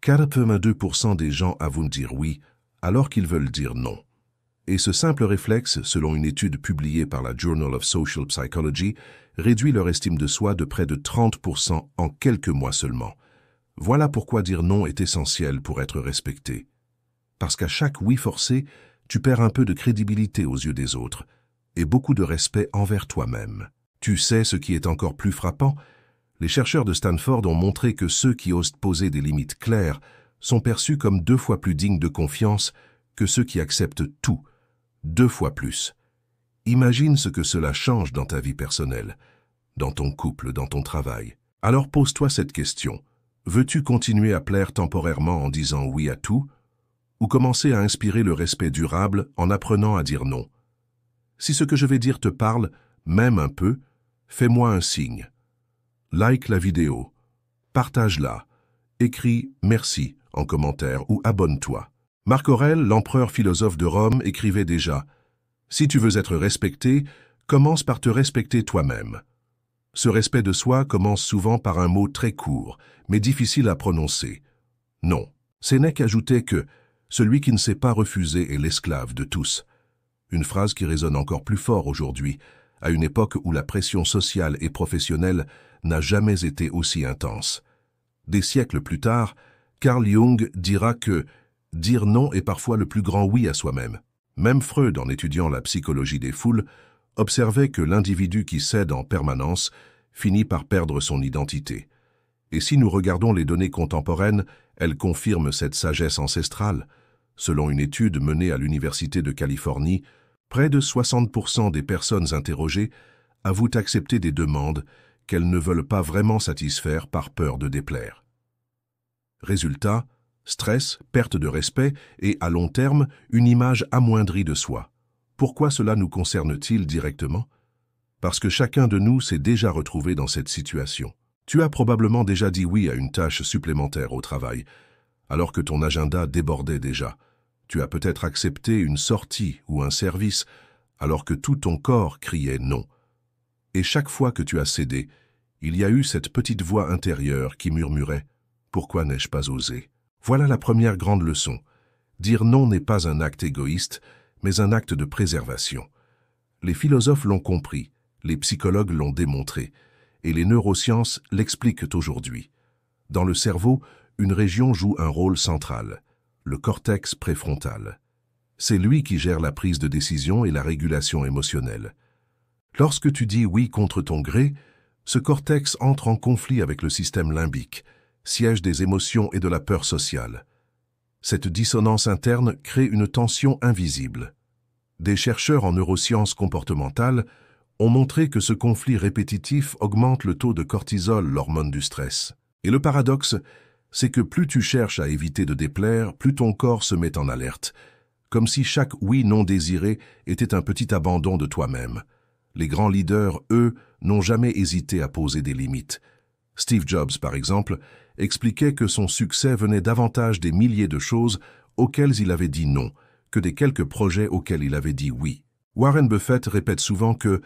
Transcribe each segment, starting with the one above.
82% des gens avouent dire oui, alors qu'ils veulent dire non. Et ce simple réflexe, selon une étude publiée par la Journal of Social Psychology, réduit leur estime de soi de près de 30% en quelques mois seulement. Voilà pourquoi dire non est essentiel pour être respecté. Parce qu'à chaque oui forcé, tu perds un peu de crédibilité aux yeux des autres et beaucoup de respect envers toi-même. Tu sais ce qui est encore plus frappant? Les chercheurs de Stanford ont montré que ceux qui osent poser des limites claires sont perçus comme 2 fois plus dignes de confiance que ceux qui acceptent tout, 2 fois plus. Imagine ce que cela change dans ta vie personnelle, dans ton couple, dans ton travail. Alors pose-toi cette question. Veux-tu continuer à plaire temporairement en disant oui à tout, ou commencer à inspirer le respect durable en apprenant à dire non? Si ce que je vais dire te parle, même un peu, fais-moi un signe. Like la vidéo, partage-la, écris « merci » en commentaire ou abonne-toi. Marc Aurèle, l'empereur philosophe de Rome, écrivait déjà « Si tu veux être respecté, commence par te respecter toi-même ». Ce respect de soi commence souvent par un mot très court, mais difficile à prononcer. Non. Sénèque ajoutait que « celui qui ne sait pas refuser est l'esclave de tous ». Une phrase qui résonne encore plus fort aujourd'hui, à une époque où la pression sociale et professionnelle n'a jamais été aussi intense. Des siècles plus tard, Carl Jung dira que « dire non est parfois le plus grand oui à soi-même ». Même Freud, en étudiant la psychologie des foules, observait que l'individu qui cède en permanence finit par perdre son identité. Et si nous regardons les données contemporaines, elles confirment cette sagesse ancestrale. Selon une étude menée à l'Université de Californie, près de 60% des personnes interrogées avouent accepter des demandes qu'elles ne veulent pas vraiment satisfaire par peur de déplaire. Résultat, stress, perte de respect et, à long terme, une image amoindrie de soi. Pourquoi cela nous concerne-t-il directement? Parce que chacun de nous s'est déjà retrouvé dans cette situation. Tu as probablement déjà dit oui à une tâche supplémentaire au travail, alors que ton agenda débordait déjà. Tu as peut-être accepté une sortie ou un service, alors que tout ton corps criait non. Et chaque fois que tu as cédé, il y a eu cette petite voix intérieure qui murmurait « Pourquoi n'ai-je pas osé ?» Voilà la première grande leçon. Dire non n'est pas un acte égoïste, mais un acte de préservation. Les philosophes l'ont compris, les psychologues l'ont démontré, et les neurosciences l'expliquent aujourd'hui. Dans le cerveau, une région joue un rôle central, le cortex préfrontal. C'est lui qui gère la prise de décision et la régulation émotionnelle. Lorsque tu dis oui contre ton gré, ce cortex entre en conflit avec le système limbique, siège des émotions et de la peur sociale. Cette dissonance interne crée une tension invisible. Des chercheurs en neurosciences comportementales ont montré que ce conflit répétitif augmente le taux de cortisol, l'hormone du stress. Et le paradoxe, c'est que plus tu cherches à éviter de déplaire, plus ton corps se met en alerte, comme si chaque oui non désiré était un petit abandon de toi-même. Les grands leaders, eux, n'ont jamais hésité à poser des limites. Steve Jobs, par exemple, expliquait que son succès venait davantage des milliers de choses auxquelles il avait dit non, que des quelques projets auxquels il avait dit oui. Warren Buffett répète souvent que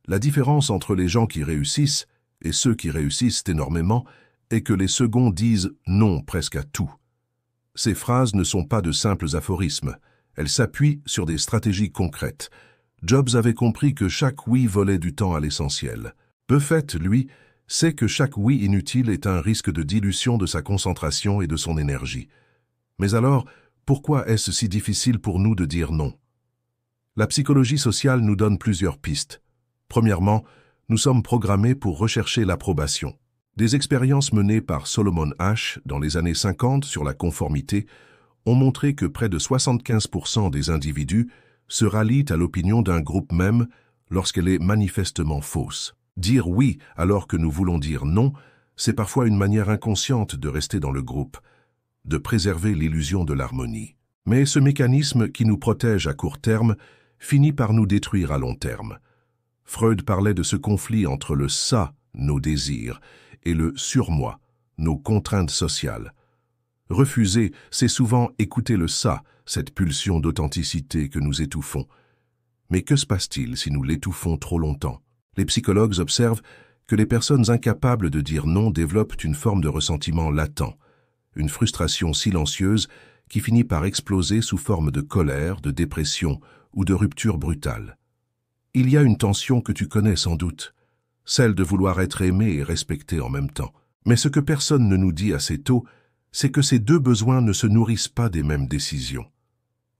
la différence entre les gens qui réussissent et ceux qui réussissent énormément est que les seconds disent non presque à tout. Ces phrases ne sont pas de simples aphorismes, elles s'appuient sur des stratégies concrètes. Jobs avait compris que chaque oui volait du temps à l'essentiel. Buffett, lui, sait que chaque oui inutile est un risque de dilution de sa concentration et de son énergie. Mais alors, pourquoi est-ce si difficile pour nous de dire non? La psychologie sociale nous donne plusieurs pistes. Premièrement, nous sommes programmés pour rechercher l'approbation. Des expériences menées par Solomon Asch dans les années 50 sur la conformité ont montré que près de 75% des individus se rallient à l'opinion d'un groupe même lorsqu'elle est manifestement fausse. Dire oui alors que nous voulons dire non, c'est parfois une manière inconsciente de rester dans le groupe, de préserver l'illusion de l'harmonie. Mais ce mécanisme qui nous protège à court terme finit par nous détruire à long terme. Freud parlait de ce conflit entre le « ça », nos désirs, et le « surmoi », nos contraintes sociales. Refuser, c'est souvent écouter le « ça », cette pulsion d'authenticité que nous étouffons. Mais que se passe-t-il si nous l'étouffons trop longtemps? Les psychologues observent que les personnes incapables de dire non développent une forme de ressentiment latent, une frustration silencieuse qui finit par exploser sous forme de colère, de dépression ou de rupture brutale. Il y a une tension que tu connais sans doute, celle de vouloir être aimé et respecté en même temps. Mais ce que personne ne nous dit assez tôt, c'est que ces deux besoins ne se nourrissent pas des mêmes décisions.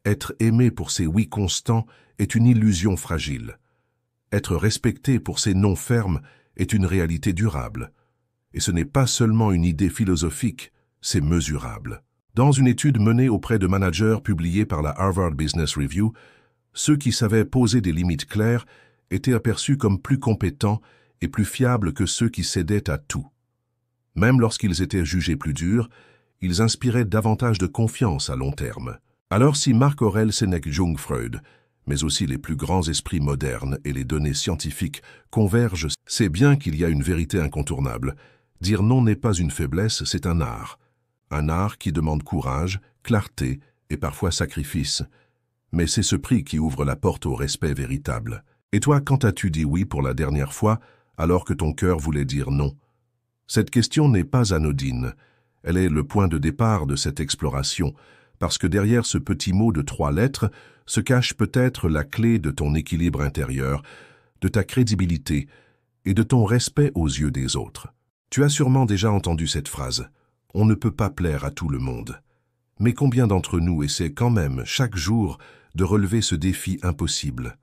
Être aimé pour ses oui constants est une illusion fragile. Être respecté pour ses non fermes est une réalité durable. Et ce n'est pas seulement une idée philosophique, c'est mesurable. Dans une étude menée auprès de managers publiée par la Harvard Business Review, ceux qui savaient poser des limites claires étaient aperçus comme plus compétents et plus fiables que ceux qui cédaient à tout. Même lorsqu'ils étaient jugés plus durs, ils inspiraient davantage de confiance à long terme. Alors si Marc Aurèle Sénèque, Jung, Freud, mais aussi les plus grands esprits modernes et les données scientifiques convergent, c'est bien qu'il y a une vérité incontournable. Dire non n'est pas une faiblesse, c'est un art. Un art qui demande courage, clarté et parfois sacrifice. Mais c'est ce prix qui ouvre la porte au respect véritable. Et toi, quand as-tu dit oui pour la dernière fois, alors que ton cœur voulait dire non? Cette question n'est pas anodine. Elle est le point de départ de cette exploration, parce que derrière ce petit mot de 3 lettres se cache peut-être la clé de ton équilibre intérieur, de ta crédibilité et de ton respect aux yeux des autres. Tu as sûrement déjà entendu cette phrase. On ne peut pas plaire à tout le monde. Mais combien d'entre nous essaient quand même, chaque jour, de relever ce défi impossible?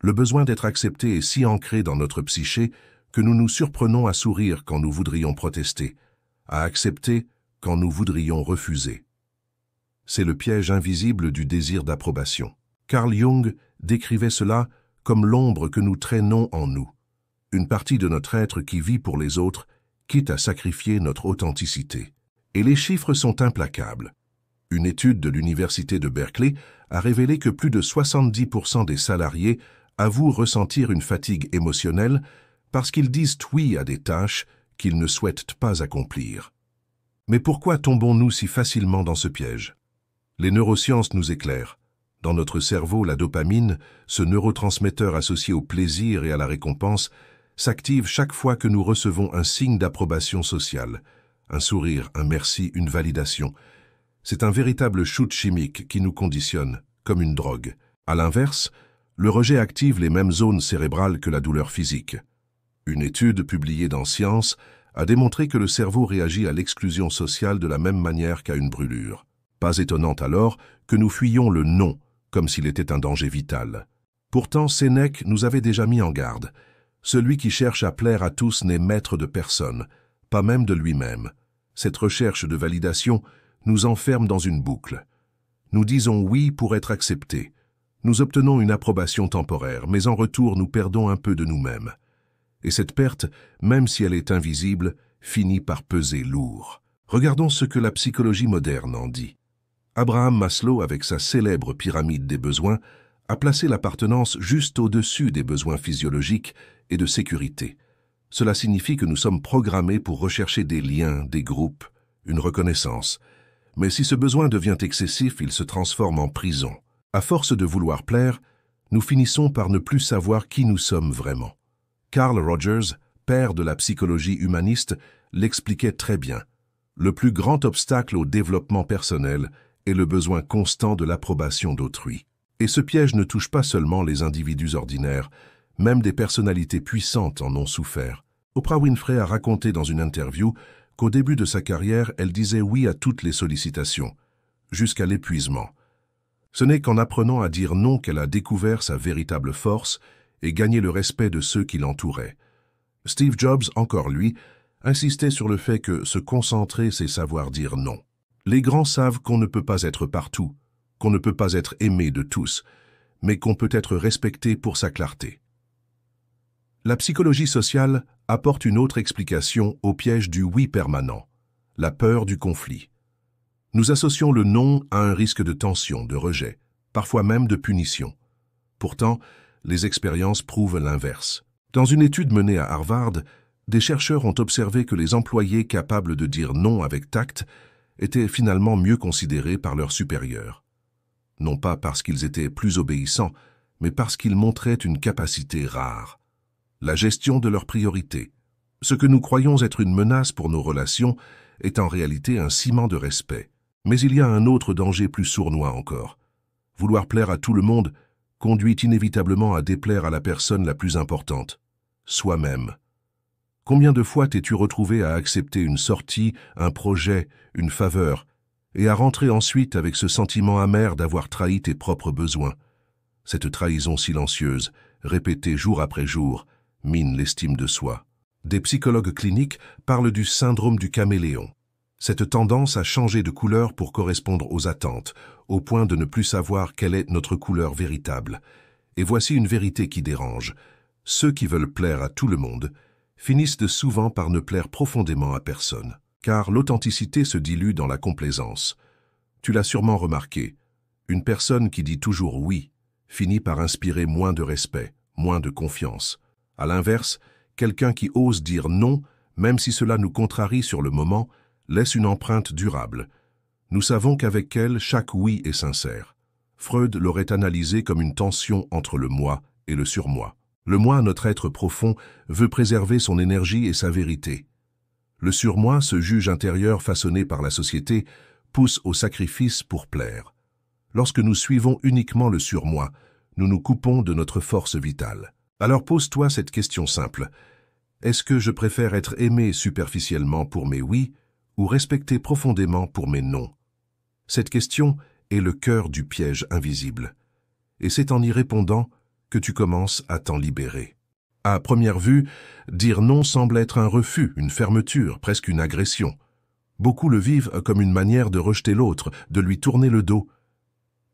Le besoin d'être accepté est si ancré dans notre psyché que nous nous surprenons à sourire quand nous voudrions protester, à accepter quand nous voudrions refuser. C'est le piège invisible du désir d'approbation. Carl Jung décrivait cela comme l'ombre que nous traînons en nous, une partie de notre être qui vit pour les autres, quitte à sacrifier notre authenticité. Et les chiffres sont implacables. Une étude de l'Université de Berkeley a révélé que plus de 70% des salariés avouent ressentir une fatigue émotionnelle parce qu'ils disent oui à des tâches qu'ils ne souhaitent pas accomplir. Mais pourquoi tombons-nous si facilement dans ce piège? Les neurosciences nous éclairent. Dans notre cerveau, la dopamine, ce neurotransmetteur associé au plaisir et à la récompense, s'active chaque fois que nous recevons un signe d'approbation sociale, un sourire, un merci, une validation. C'est un véritable shoot chimique qui nous conditionne, comme une drogue. À l'inverse, le rejet active les mêmes zones cérébrales que la douleur physique. Une étude publiée dans Science a démontré que le cerveau réagit à l'exclusion sociale de la même manière qu'à une brûlure. Pas étonnant alors que nous fuyions le non, comme s'il était un danger vital. Pourtant, Sénèque nous avait déjà mis en garde. Celui qui cherche à plaire à tous n'est maître de personne, pas même de lui-même. Cette recherche de validation nous enferme dans une boucle. Nous disons oui pour être acceptés. Nous obtenons une approbation temporaire, mais en retour nous perdons un peu de nous-mêmes. Et cette perte, même si elle est invisible, finit par peser lourd. Regardons ce que la psychologie moderne en dit. Abraham Maslow, avec sa célèbre pyramide des besoins, a placé l'appartenance juste au-dessus des besoins physiologiques et de sécurité. Cela signifie que nous sommes programmés pour rechercher des liens, des groupes, une reconnaissance. Mais si ce besoin devient excessif, il se transforme en prison. À force de vouloir plaire, nous finissons par ne plus savoir qui nous sommes vraiment. Carl Rogers, père de la psychologie humaniste, l'expliquait très bien. Le plus grand obstacle au développement personnel est le besoin constant de l'approbation d'autrui. Et ce piège ne touche pas seulement les individus ordinaires, même des personnalités puissantes en ont souffert. Oprah Winfrey a raconté dans une interview qu'au début de sa carrière, elle disait oui à toutes les sollicitations, jusqu'à l'épuisement. Ce n'est qu'en apprenant à dire non qu'elle a découvert sa véritable force et gagné le respect de ceux qui l'entouraient. Steve Jobs, encore lui, insistait sur le fait que se concentrer, c'est savoir dire non. Les grands savent qu'on ne peut pas être partout, qu'on ne peut pas être aimé de tous, mais qu'on peut être respecté pour sa clarté. La psychologie sociale apporte une autre explication au piège du oui permanent, la peur du conflit. Nous associons le non à un risque de tension, de rejet, parfois même de punition. Pourtant, les expériences prouvent l'inverse. Dans une étude menée à Harvard, des chercheurs ont observé que les employés capables de dire non avec tact étaient finalement mieux considérés par leurs supérieurs. Non pas parce qu'ils étaient plus obéissants, mais parce qu'ils montraient une capacité rare. La gestion de leurs priorités. Ce que nous croyons être une menace pour nos relations est en réalité un ciment de respect. Mais il y a un autre danger plus sournois encore. Vouloir plaire à tout le monde conduit inévitablement à déplaire à la personne la plus importante, soi-même. Combien de fois t'es-tu retrouvé à accepter une sortie, un projet, une faveur, et à rentrer ensuite avec ce sentiment amer d'avoir trahi tes propres besoins? Cette trahison silencieuse, répétée jour après jour, mine l'estime de soi. Des psychologues cliniques parlent du syndrome du caméléon. Cette tendance à changer de couleur pour correspondre aux attentes, au point de ne plus savoir quelle est notre couleur véritable. Et voici une vérité qui dérange. Ceux qui veulent plaire à tout le monde finissent souvent par ne plaire profondément à personne. Car l'authenticité se dilue dans la complaisance. Tu l'as sûrement remarqué, une personne qui dit toujours oui finit par inspirer moins de respect, moins de confiance. À l'inverse, quelqu'un qui ose dire non, même si cela nous contrarie sur le moment, laisse une empreinte durable. Nous savons qu'avec elle, chaque oui est sincère. Freud l'aurait analysé comme une tension entre le moi et le surmoi. Le moi, notre être profond, veut préserver son énergie et sa vérité. Le surmoi, ce juge intérieur façonné par la société, pousse au sacrifice pour plaire. Lorsque nous suivons uniquement le surmoi, nous nous coupons de notre force vitale. Alors pose-toi cette question simple. Est-ce que je préfère être aimé superficiellement pour mes oui ou respecté profondément pour mes non? Cette question est le cœur du piège invisible. Et c'est en y répondant que tu commences à t'en libérer. À première vue, dire non semble être un refus, une fermeture, presque une agression. Beaucoup le vivent comme une manière de rejeter l'autre, de lui tourner le dos.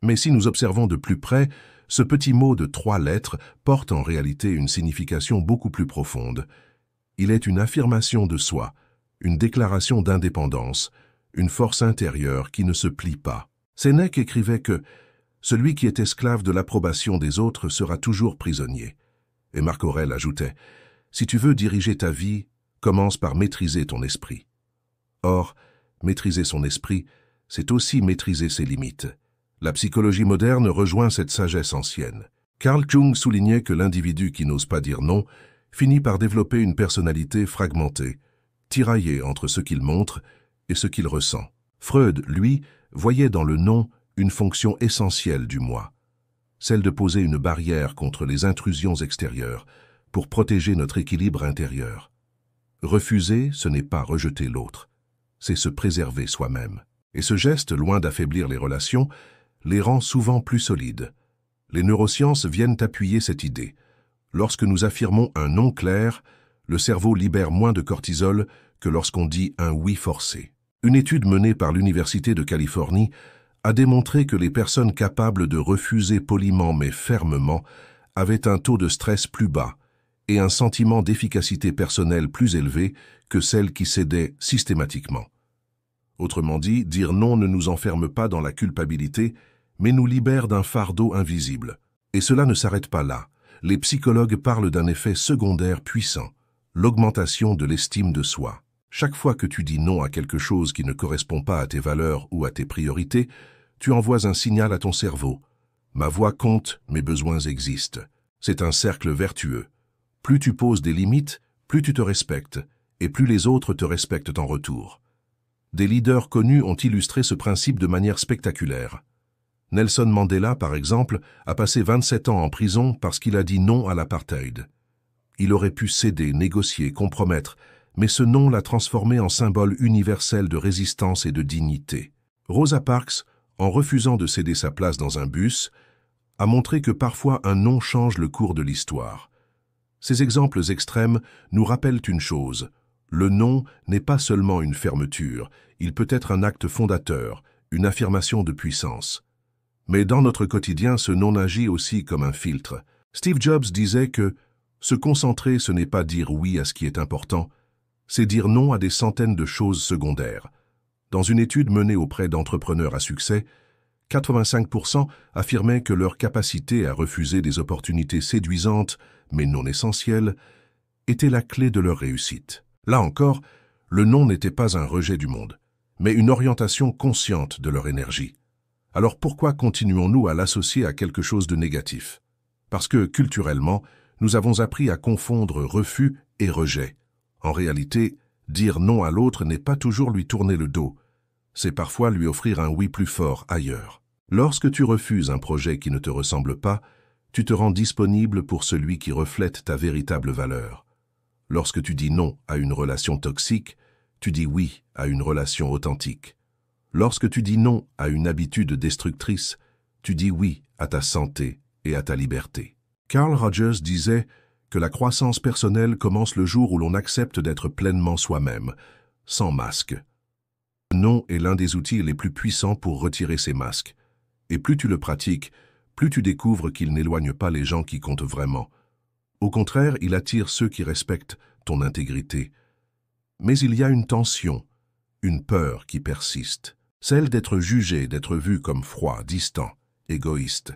Mais si nous observons de plus près, ce petit mot de 3 lettres porte en réalité une signification beaucoup plus profonde. Il est une affirmation de soi, une déclaration d'indépendance, une force intérieure qui ne se plie pas. Sénèque écrivait que « Celui qui est esclave de l'approbation des autres sera toujours prisonnier ». Et Marc Aurèle ajoutait « Si tu veux diriger ta vie, commence par maîtriser ton esprit ». Or, maîtriser son esprit, c'est aussi maîtriser ses limites. La psychologie moderne rejoint cette sagesse ancienne. Carl Jung soulignait que l'individu qui n'ose pas dire non finit par développer une personnalité fragmentée, tiraillée entre ce qu'il montre et ce qu'il ressent. Freud, lui, voyait dans le non une fonction essentielle du moi, celle de poser une barrière contre les intrusions extérieures pour protéger notre équilibre intérieur. Refuser, ce n'est pas rejeter l'autre, c'est se préserver soi-même. Et ce geste, loin d'affaiblir les relations, les rend souvent plus solides. Les neurosciences viennent appuyer cette idée. Lorsque nous affirmons un non clair, le cerveau libère moins de cortisol que lorsqu'on dit un oui forcé. Une étude menée par l'Université de Californie a démontré que les personnes capables de refuser poliment mais fermement avaient un taux de stress plus bas et un sentiment d'efficacité personnelle plus élevé que celles qui cédaient systématiquement. Autrement dit, dire non ne nous enferme pas dans la culpabilité, mais nous libère d'un fardeau invisible. Et cela ne s'arrête pas là. Les psychologues parlent d'un effet secondaire puissant, l'augmentation de l'estime de soi. Chaque fois que tu dis non à quelque chose qui ne correspond pas à tes valeurs ou à tes priorités, tu envoies un signal à ton cerveau. Ma voix compte, mes besoins existent. C'est un cercle vertueux. Plus tu poses des limites, plus tu te respectes, et plus les autres te respectent en retour. Des leaders connus ont illustré ce principe de manière spectaculaire. Nelson Mandela, par exemple, a passé 27 ans en prison parce qu'il a dit non à l'apartheid. Il aurait pu céder, négocier, compromettre, mais ce non l'a transformé en symbole universel de résistance et de dignité. Rosa Parks, en refusant de céder sa place dans un bus, a montré que parfois un non change le cours de l'histoire. Ces exemples extrêmes nous rappellent une chose. Le non n'est pas seulement une fermeture, il peut être un acte fondateur, une affirmation de puissance. Mais dans notre quotidien, ce non agit aussi comme un filtre. Steve Jobs disait que se concentrer, ce n'est pas dire oui à ce qui est important, c'est dire non à des centaines de choses secondaires. Dans une étude menée auprès d'entrepreneurs à succès, 85% affirmaient que leur capacité à refuser des opportunités séduisantes, mais non essentielles, était la clé de leur réussite. Là encore, le non n'était pas un rejet du monde, mais une orientation consciente de leur énergie. Alors pourquoi continuons-nous à l'associer à quelque chose de négatif? Parce que, culturellement, nous avons appris à confondre refus et rejet. En réalité, Dire non à l'autre n'est pas toujours lui tourner le dos. C'est parfois lui offrir un oui plus fort ailleurs. Lorsque tu refuses un projet qui ne te ressemble pas, tu te rends disponible pour celui qui reflète ta véritable valeur. Lorsque tu dis non à une relation toxique, tu dis oui à une relation authentique. Lorsque tu dis non à une habitude destructrice, tu dis oui à ta santé et à ta liberté. Carl Rogers disait que la croissance personnelle commence le jour où l'on accepte d'être pleinement soi-même, sans masque. Le non est l'un des outils les plus puissants pour retirer ces masques. Et plus tu le pratiques, plus tu découvres qu'il n'éloigne pas les gens qui comptent vraiment. Au contraire, il attire ceux qui respectent ton intégrité. Mais il y a une tension, une peur qui persiste, celle d'être jugé, d'être vu comme froid, distant, égoïste.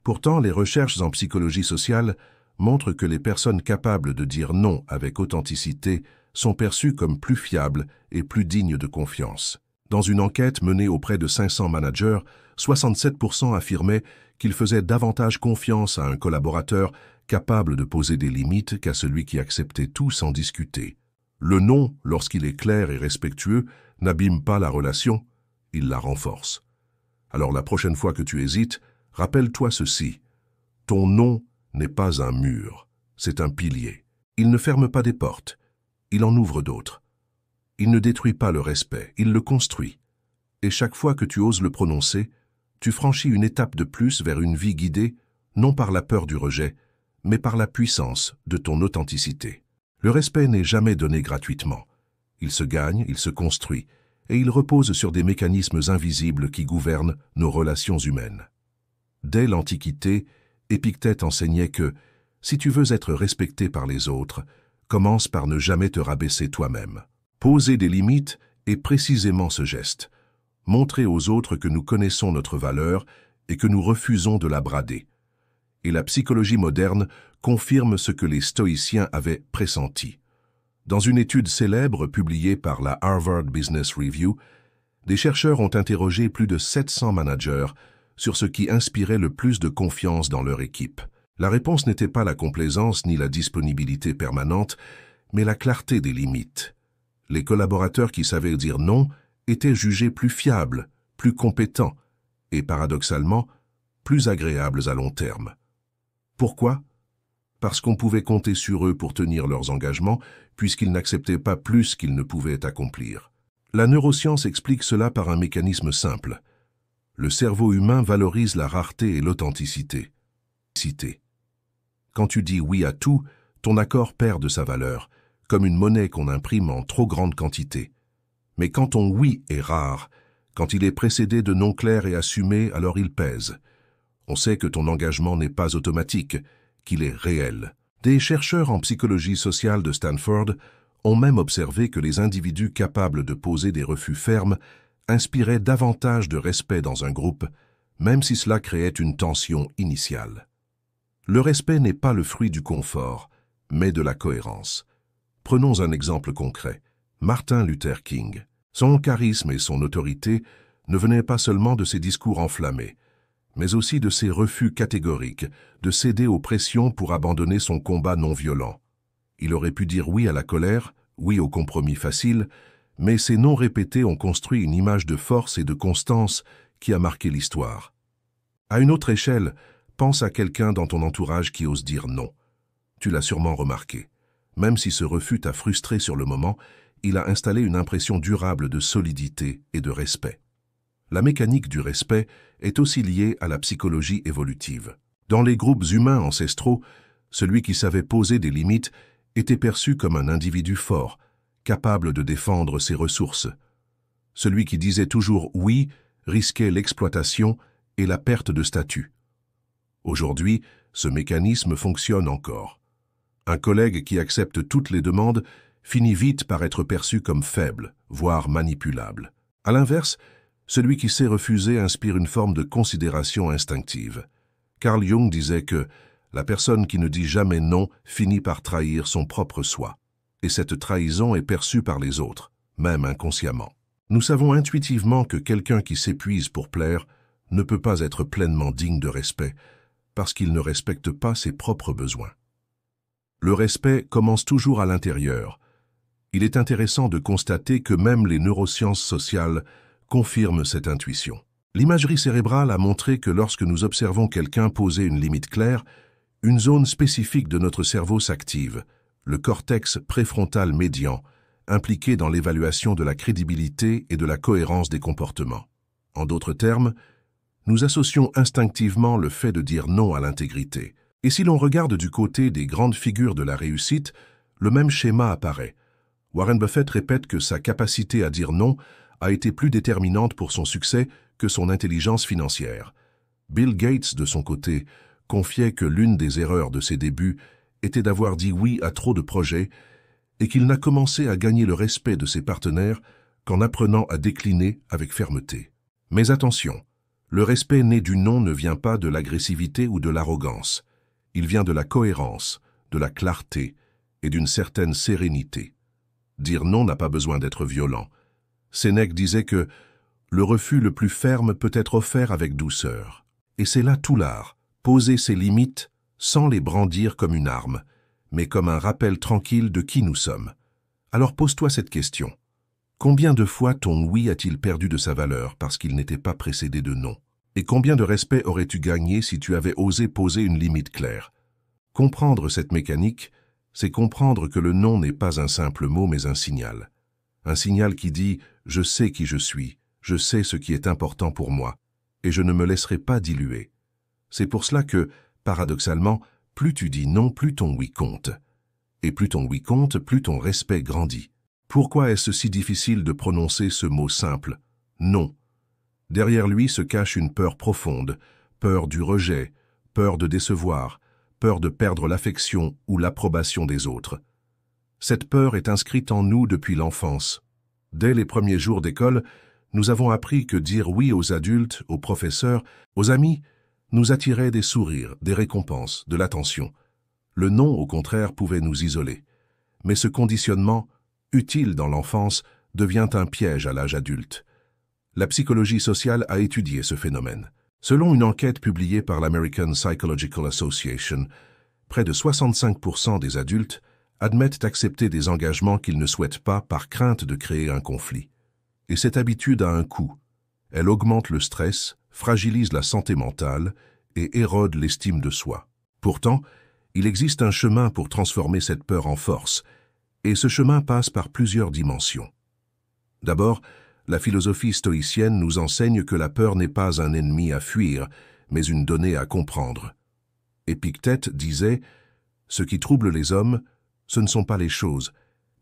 Pourtant, les recherches en psychologie sociale montrent que les personnes capables de dire non avec authenticité sont perçues comme plus fiables et plus dignes de confiance. Dans une enquête menée auprès de 500 managers, 67% affirmaient qu'ils faisaient davantage confiance à un collaborateur capable de poser des limites qu'à celui qui acceptait tout sans discuter. Le non, lorsqu'il est clair et respectueux, n'abîme pas la relation, il la renforce. Alors la prochaine fois que tu hésites, rappelle-toi ceci. Ton non n'est pas un mur, c'est un pilier. Il ne ferme pas des portes, il en ouvre d'autres. Il ne détruit pas le respect, il le construit. Et chaque fois que tu oses le prononcer, tu franchis une étape de plus vers une vie guidée, non par la peur du rejet, mais par la puissance de ton authenticité. Le respect n'est jamais donné gratuitement. Il se gagne, il se construit, et il repose sur des mécanismes invisibles qui gouvernent nos relations humaines. Dès l'Antiquité, Épictète enseignait que, si tu veux être respecté par les autres, commence par ne jamais te rabaisser toi-même. Poser des limites est précisément ce geste. Montrer aux autres que nous connaissons notre valeur et que nous refusons de la brader. Et la psychologie moderne confirme ce que les stoïciens avaient pressenti. Dans une étude célèbre publiée par la Harvard Business Review, des chercheurs ont interrogé plus de 700 managers sur ce qui inspirait le plus de confiance dans leur équipe. La réponse n'était pas la complaisance ni la disponibilité permanente, mais la clarté des limites. Les collaborateurs qui savaient dire non étaient jugés plus fiables, plus compétents et, paradoxalement, plus agréables à long terme. Pourquoi? Parce qu'on pouvait compter sur eux pour tenir leurs engagements, puisqu'ils n'acceptaient pas plus qu'ils ne pouvaient accomplir. La neuroscience explique cela par un mécanisme simple. Le cerveau humain valorise la rareté et l'authenticité. Quand tu dis oui à tout, ton accord perd de sa valeur, comme une monnaie qu'on imprime en trop grande quantité. Mais quand ton oui est rare, quand il est précédé de non clairs et assumés, alors il pèse. On sait que ton engagement n'est pas automatique, qu'il est réel. Des chercheurs en psychologie sociale de Stanford ont même observé que les individus capables de poser des refus fermes inspiraient davantage de respect dans un groupe, même si cela créait une tension initiale. Le respect n'est pas le fruit du confort, mais de la cohérence. Prenons un exemple concret. Martin Luther King. Son charisme et son autorité ne venaient pas seulement de ses discours enflammés, mais aussi de ses refus catégoriques, de céder aux pressions pour abandonner son combat non violent. Il aurait pu dire oui à la colère, oui au compromis facile, mais ces non répétés ont construit une image de force et de constance qui a marqué l'histoire. À une autre échelle, pense à quelqu'un dans ton entourage qui ose dire non. Tu l'as sûrement remarqué. Même si ce refus t'a frustré sur le moment, il a installé une impression durable de solidité et de respect. La mécanique du respect est aussi liée à la psychologie évolutive. Dans les groupes humains ancestraux, celui qui savait poser des limites était perçu comme un individu fort, capable de défendre ses ressources. Celui qui disait toujours oui risquait l'exploitation et la perte de statut. Aujourd'hui, ce mécanisme fonctionne encore. Un collègue qui accepte toutes les demandes finit vite par être perçu comme faible, voire manipulable. À l'inverse, celui qui sait refuser inspire une forme de considération instinctive. Carl Jung disait que la personne qui ne dit jamais non finit par trahir son propre soi. Et cette trahison est perçue par les autres, même inconsciemment. Nous savons intuitivement que quelqu'un qui s'épuise pour plaire ne peut pas être pleinement digne de respect, parce qu'il ne respecte pas ses propres besoins. Le respect commence toujours à l'intérieur, Il est intéressant de constater que même les neurosciences sociales confirment cette intuition. L'imagerie cérébrale a montré que lorsque nous observons quelqu'un poser une limite claire, une zone spécifique de notre cerveau s'active, le cortex préfrontal médian, impliqué dans l'évaluation de la crédibilité et de la cohérence des comportements. En d'autres termes, nous associons instinctivement le fait de dire non à l'intégrité. Et si l'on regarde du côté des grandes figures de la réussite, le même schéma apparaît. Warren Buffett répète que sa capacité à dire non a été plus déterminante pour son succès que son intelligence financière. Bill Gates, de son côté, confiait que l'une des erreurs de ses débuts était d'avoir dit oui à trop de projets et qu'il n'a commencé à gagner le respect de ses partenaires qu'en apprenant à décliner avec fermeté. Mais attention, le respect né du non ne vient pas de l'agressivité ou de l'arrogance. Il vient de la cohérence, de la clarté et d'une certaine sérénité. Dire non n'a pas besoin d'être violent. Sénèque disait que le refus le plus ferme peut être offert avec douceur. Et c'est là tout l'art, poser ses limites sans les brandir comme une arme, mais comme un rappel tranquille de qui nous sommes. Alors pose-toi cette question. Combien de fois ton oui a-t-il perdu de sa valeur parce qu'il n'était pas précédé de non? Et combien de respect aurais-tu gagné si tu avais osé poser une limite claire? Comprendre cette mécanique, c'est comprendre que le non n'est pas un simple mot mais un signal. Un signal qui dit « je sais qui je suis, je sais ce qui est important pour moi, et je ne me laisserai pas diluer ». C'est pour cela que, paradoxalement, plus tu dis non, plus ton oui compte. Et plus ton oui compte, plus ton respect grandit. Pourquoi est-ce si difficile de prononcer ce mot simple, non? Derrière lui se cache une peur profonde, peur du rejet, peur de décevoir, peur de perdre l'affection ou l'approbation des autres. Cette peur est inscrite en nous depuis l'enfance. Dès les premiers jours d'école, nous avons appris que dire oui aux adultes, aux professeurs, aux amis, nous attirait des sourires, des récompenses, de l'attention. Le non, au contraire, pouvait nous isoler. Mais ce conditionnement, utile dans l'enfance, devient un piège à l'âge adulte. La psychologie sociale a étudié ce phénomène. Selon une enquête publiée par l'American Psychological Association, près de 65% des adultes admettent accepter des engagements qu'ils ne souhaitent pas par crainte de créer un conflit. Et cette habitude a un coût. Elle augmente le stress, fragilise la santé mentale et érode l'estime de soi. Pourtant, il existe un chemin pour transformer cette peur en force, et ce chemin passe par plusieurs dimensions. D'abord, la philosophie stoïcienne nous enseigne que la peur n'est pas un ennemi à fuir, mais une donnée à comprendre. Épictète disait « Ce qui trouble les hommes, ce ne sont pas les choses,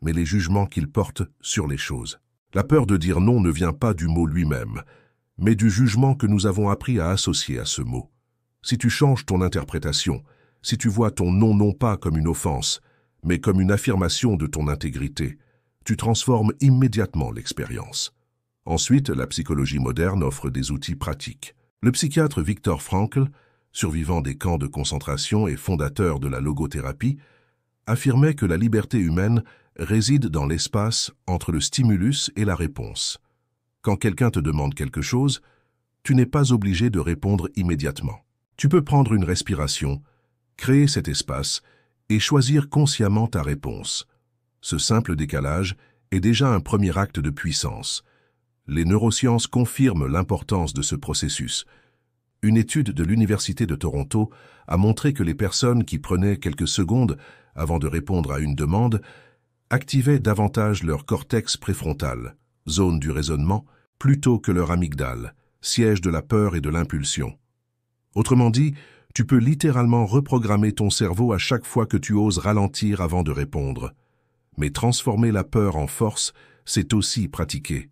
mais les jugements qu'ils portent sur les choses. » La peur de dire non ne vient pas du mot lui-même, mais du jugement que nous avons appris à associer à ce mot. Si tu changes ton interprétation, si tu vois ton non non pas comme une offense, mais comme une affirmation de ton intégrité, tu transformes immédiatement l'expérience. Ensuite, la psychologie moderne offre des outils pratiques. Le psychiatre Viktor Frankl, survivant des camps de concentration et fondateur de la logothérapie, affirmait que la liberté humaine réside dans l'espace entre le stimulus et la réponse. Quand quelqu'un te demande quelque chose, tu n'es pas obligé de répondre immédiatement. Tu peux prendre une respiration, créer cet espace et choisir consciemment ta réponse. Ce simple décalage est déjà un premier acte de puissance. Les neurosciences confirment l'importance de ce processus. Une étude de l'Université de Toronto a montré que les personnes qui prenaient quelques secondes avant de répondre à une demande activaient davantage leur cortex préfrontal, zone du raisonnement, plutôt que leur amygdale, siège de la peur et de l'impulsion. Autrement dit, tu peux littéralement reprogrammer ton cerveau à chaque fois que tu oses ralentir avant de répondre. Mais transformer la peur en force, c'est aussi pratiquer.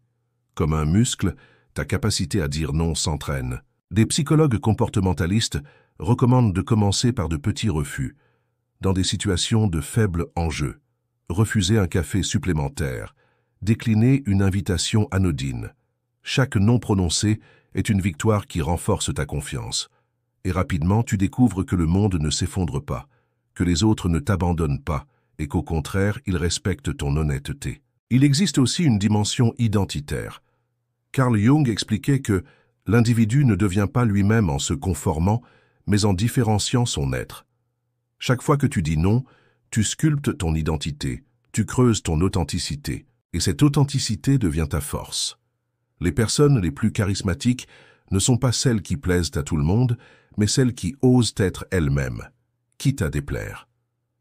Comme un muscle, ta capacité à dire non s'entraîne. Des psychologues comportementalistes recommandent de commencer par de petits refus, dans des situations de faible enjeu. Refuser un café supplémentaire, décliner une invitation anodine. Chaque non prononcé est une victoire qui renforce ta confiance. Et rapidement, tu découvres que le monde ne s'effondre pas, que les autres ne t'abandonnent pas, et qu'au contraire, ils respectent ton honnêteté. Il existe aussi une dimension identitaire. Carl Jung expliquait que l'individu ne devient pas lui-même en se conformant, mais en différenciant son être. Chaque fois que tu dis non, tu sculptes ton identité, Tu creuses ton authenticité, et cette authenticité devient ta force. Les personnes les plus charismatiques ne sont pas celles qui plaisent à tout le monde, mais celles qui osent être elles-mêmes, quitte à déplaire.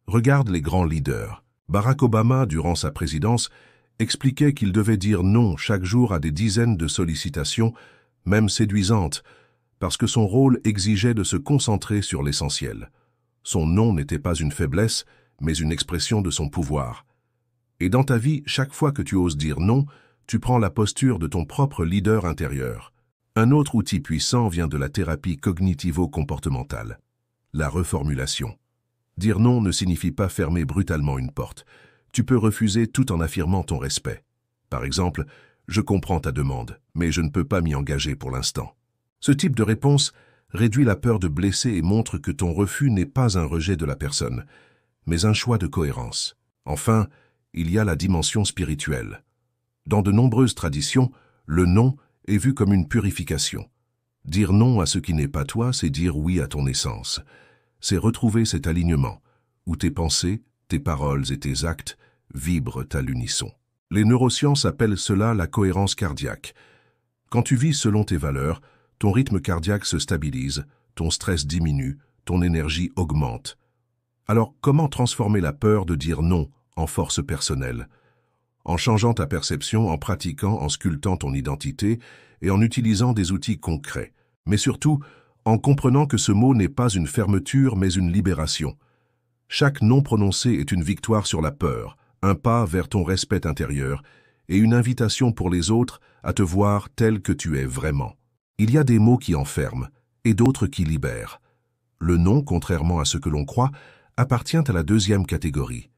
Regarde les grands leaders. Barack Obama, durant sa présidence, expliquait qu'il devait dire non chaque jour à des dizaines de sollicitations, même séduisantes, parce que son rôle exigeait de se concentrer sur l'essentiel. Son non n'était pas une faiblesse, mais une expression de son pouvoir. Et dans ta vie, chaque fois que tu oses dire non, tu prends la posture de ton propre leader intérieur. Un autre outil puissant vient de la thérapie cognitivo-comportementale, la reformulation. Dire non ne signifie pas fermer brutalement une porte. Tu peux refuser tout en affirmant ton respect. Par exemple, « Je comprends ta demande, mais je ne peux pas m'y engager pour l'instant ». Ce type de réponse réduit la peur de blesser et montre que ton refus n'est pas un rejet de la personne, mais un choix de cohérence. Enfin, il y a la dimension spirituelle. Dans de nombreuses traditions, le non est vu comme une purification. Dire non à ce qui n'est pas toi, c'est dire oui à ton essence. C'est retrouver cet alignement, où tes pensées, tes paroles et tes actes vibrent à l'unisson. Les neurosciences appellent cela la cohérence cardiaque. Quand tu vis selon tes valeurs, ton rythme cardiaque se stabilise, ton stress diminue, ton énergie augmente. Alors, comment transformer la peur de dire non en force personnelle? En changeant ta perception, en pratiquant, en sculptant ton identité et en utilisant des outils concrets. Mais surtout, en comprenant que ce mot n'est pas une fermeture mais une libération. Chaque non prononcé est une victoire sur la peur, un pas vers ton respect intérieur et une invitation pour les autres à te voir tel que tu es vraiment. Il y a des mots qui enferment et d'autres qui libèrent. Le non, contrairement à ce que l'on croit, appartient à la deuxième catégorie.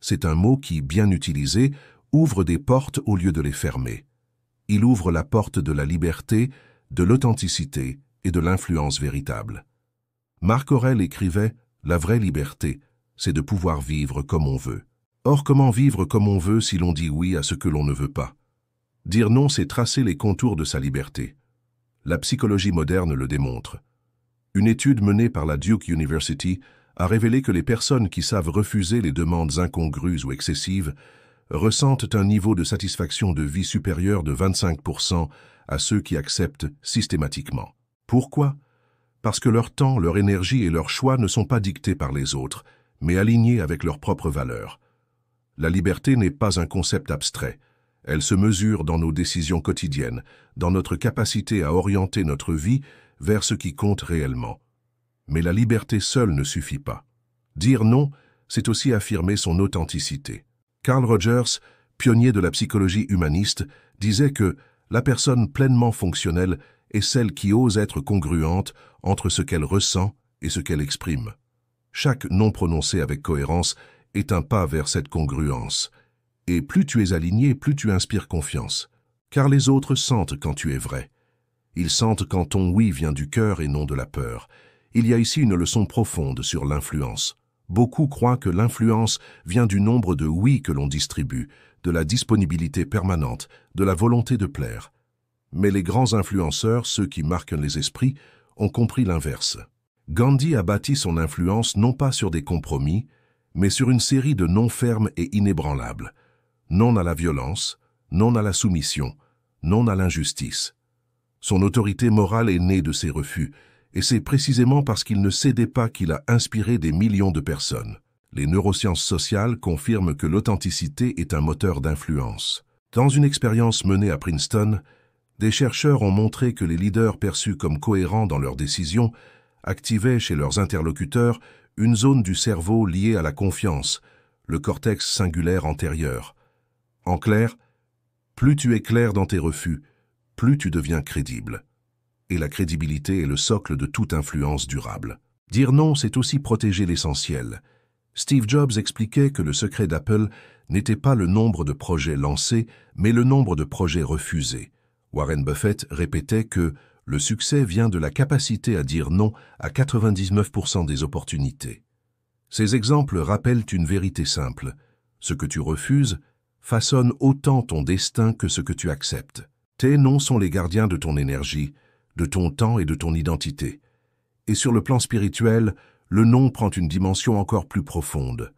C'est un mot qui, bien utilisé, ouvre des portes au lieu de les fermer. Il ouvre la porte de la liberté, de l'authenticité et de l'influence véritable. Marc Aurèle écrivait « La vraie liberté, c'est de pouvoir vivre comme on veut ». Or, comment vivre comme on veut si l'on dit oui à ce que l'on ne veut pas? Dire non, c'est tracer les contours de sa liberté. La psychologie moderne le démontre. Une étude menée par la Duke University a révélé que les personnes qui savent refuser les demandes incongrues ou excessives ressentent un niveau de satisfaction de vie supérieur de 25% à ceux qui acceptent systématiquement. Pourquoi? Parce que leur temps, leur énergie et leurs choix ne sont pas dictés par les autres, mais alignés avec leurs propres valeurs. La liberté n'est pas un concept abstrait. Elle se mesure dans nos décisions quotidiennes, dans notre capacité à orienter notre vie vers ce qui compte réellement. Mais la liberté seule ne suffit pas. Dire non, c'est aussi affirmer son authenticité. Carl Rogers, pionnier de la psychologie humaniste, disait que la personne pleinement fonctionnelle est celle qui ose être congruente entre ce qu'elle ressent et ce qu'elle exprime. Chaque non prononcé avec cohérence est un pas vers cette congruence. Et plus tu es aligné, plus tu inspires confiance. Car les autres sentent quand tu es vrai. Ils sentent quand ton oui vient du cœur et non de la peur. Il y a ici une leçon profonde sur l'influence. Beaucoup croient que l'influence vient du nombre de oui que l'on distribue, de la disponibilité permanente, de la volonté de plaire. Mais les grands influenceurs, ceux qui marquent les esprits, ont compris l'inverse. Gandhi a bâti son influence non pas sur des compromis, mais sur une série de non fermes et inébranlables. Non à la violence, non à la soumission, non à l'injustice. Son autorité morale est née de ses refus, et c'est précisément parce qu'il ne cédait pas qu'il a inspiré des millions de personnes. Les neurosciences sociales confirment que l'authenticité est un moteur d'influence. Dans une expérience menée à Princeton, des chercheurs ont montré que les leaders perçus comme cohérents dans leurs décisions activaient chez leurs interlocuteurs une zone du cerveau liée à la confiance, le cortex singulaire antérieur. En clair, plus tu es clair dans tes refus, plus tu deviens crédible. Et la crédibilité est le socle de toute influence durable. Dire non, c'est aussi protéger l'essentiel. Steve Jobs expliquait que le secret d'Apple n'était pas le nombre de projets lancés, mais le nombre de projets refusés. Warren Buffett répétait que le succès vient de la capacité à dire non à 99% des opportunités. Ces exemples rappellent une vérité simple. Ce que tu refuses façonne autant ton destin que ce que tu acceptes. Tes noms sont les gardiens de ton énergie, de ton temps et de ton identité. Et sur le plan spirituel, le non prend une dimension encore plus profonde.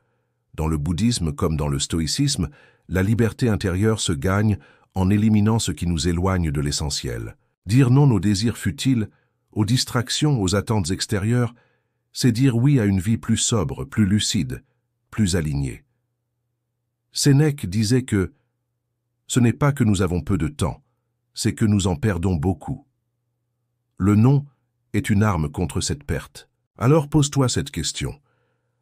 Dans le bouddhisme comme dans le stoïcisme, la liberté intérieure se gagne en éliminant ce qui nous éloigne de l'essentiel. Dire non aux désirs futiles, aux distractions, aux attentes extérieures, c'est dire oui à une vie plus sobre, plus lucide, plus alignée. Sénèque disait que ce n'est pas que nous avons peu de temps, c'est que nous en perdons beaucoup. Le non est une arme contre cette perte. Alors pose-toi cette question.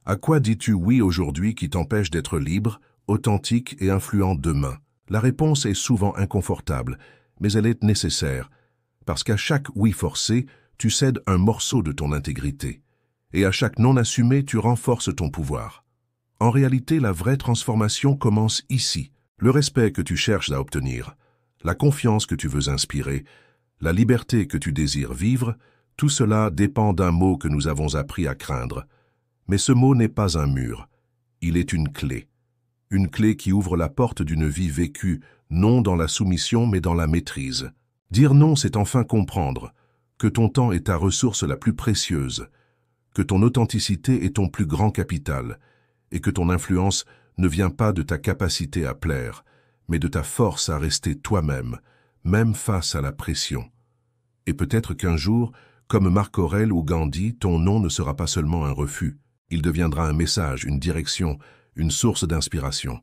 À quoi dis-tu oui aujourd'hui qui t'empêche d'être libre, authentique et influent demain? La réponse est souvent inconfortable, mais elle est nécessaire, parce qu'à chaque oui forcé, tu cèdes un morceau de ton intégrité, et à chaque non assumé, tu renforces ton pouvoir. En réalité, la vraie transformation commence ici. Le respect que tu cherches à obtenir, la confiance que tu veux inspirer, la liberté que tu désires vivre, tout cela dépend d'un mot que nous avons appris à craindre. Mais ce mot n'est pas un mur, il est une clé qui ouvre la porte d'une vie vécue, non dans la soumission mais dans la maîtrise. Dire non, c'est enfin comprendre que ton temps est ta ressource la plus précieuse, que ton authenticité est ton plus grand capital, et que ton influence ne vient pas de ta capacité à plaire, mais de ta force à rester toi-même, même face à la pression. Et peut-être qu'un jour, comme Marc Aurèle ou Gandhi, ton non ne sera pas seulement un refus, il deviendra un message, une direction, une source d'inspiration.